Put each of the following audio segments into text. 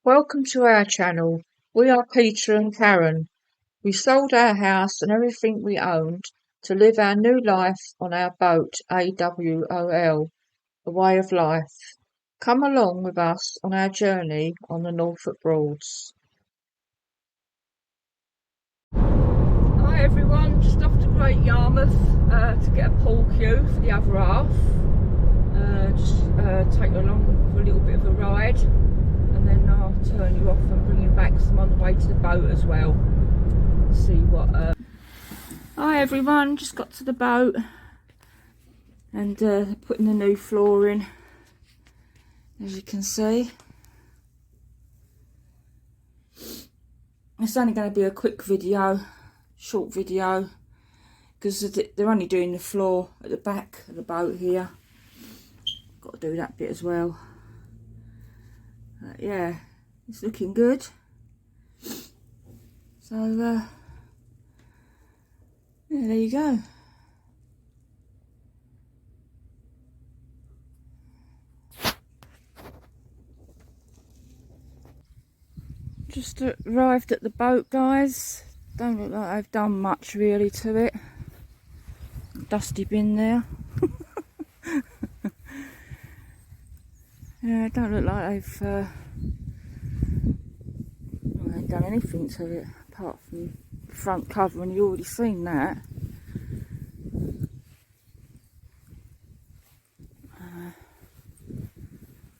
Welcome to our channel. We are Peter and Karen. We sold our house and everything we owned to live our new life on our boat, A.W.O.L, a way of life. Come along with us on our journey on the Norfolk Broads. Hi everyone, just off to Great Yarmouth to get a pool cue for the other half. Take you along for a little bit of a ride, and then I'll turn you off and bring you back because I'm on the way to the boat as well. See what. Hi everyone, just got to the boat and putting the new floor in, as you can see. It's only going to be a quick video, short video, because they're only doing the floor at the back of the boat here. Got to do that bit as well. Yeah, it's looking good. So yeah, there you go. Just arrived at the boat, guys. Don't look like I've done much really to it. Dusty bin there. Yeah, don't look like I've I ain't done anything to it apart from the front cover, and you've already seen that.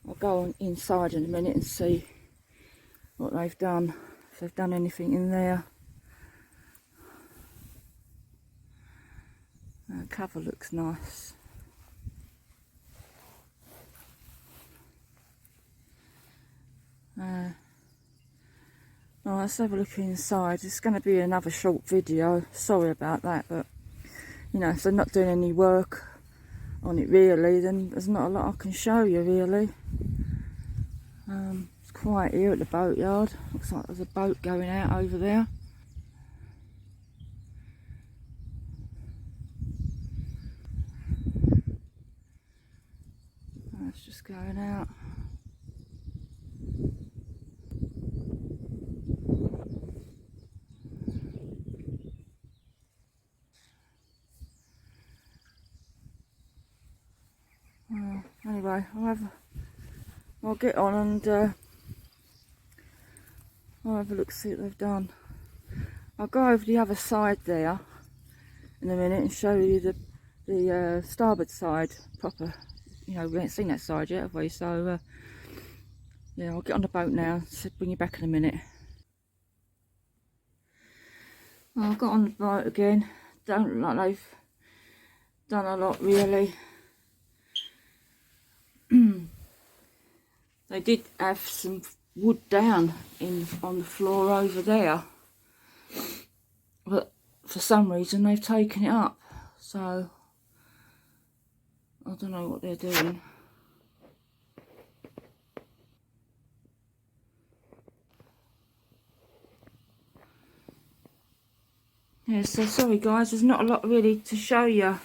I'll go on inside in a minute and see what they've done, if they've done anything in there. The cover looks nice. Well, let's have a look inside. It's going to be another short video. Sorry about that, but you know, if they're not doing any work on it really, then there's not a lot I can show you really. It's quiet here at the boatyard. Looks like there's a boat going out over there. That's just going out. Anyway, I'll get on and I'll have a look, see what they've done. I'll go over the other side there in a minute and show you the starboard side proper. You know, we haven't seen that side yet, have we? So yeah, I'll get on the boat now. So bring you back in a minute. Well, I've got on the boat again. Don't look like they've done a lot really. They did have some wood down on the floor over there, but for some reason they've taken it up, so I don't know what they're doing. Yeah, so sorry guys, there's not a lot really to show you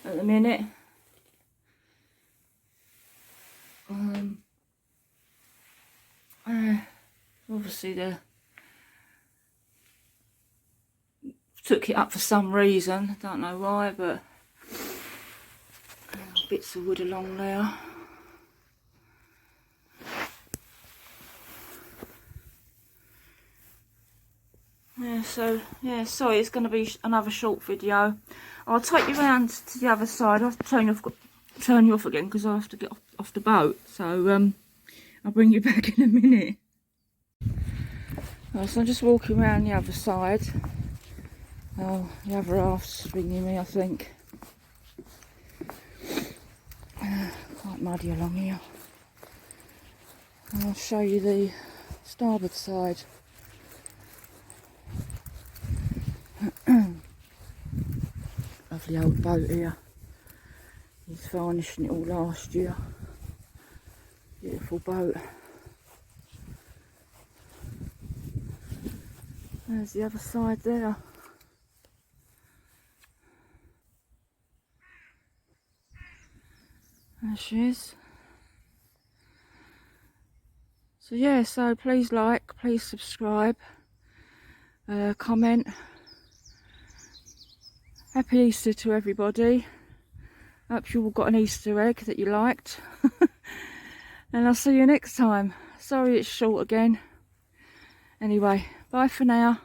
at the minute. Obviously they took it up for some reason, don't know why, but bits of wood along there. Yeah, so yeah, sorry, it's going to be another short video. I'll take you around to the other side. I'll turn you off again because I have to get off the boat. So I'll bring you back in a minute. So I'm just walking around the other side. Oh, the other half's ringing me, I think. Quite muddy along here. And I'll show you the starboard side. Lovely old boat here. He's varnishing it all last year. Beautiful boat. There's the other side there. There she is. So yeah, so please like, please subscribe, comment. Happy Easter to everybody. Hope you all got an Easter egg that you liked. And I'll see you next time. Sorry it's short again. Anyway, bye for now.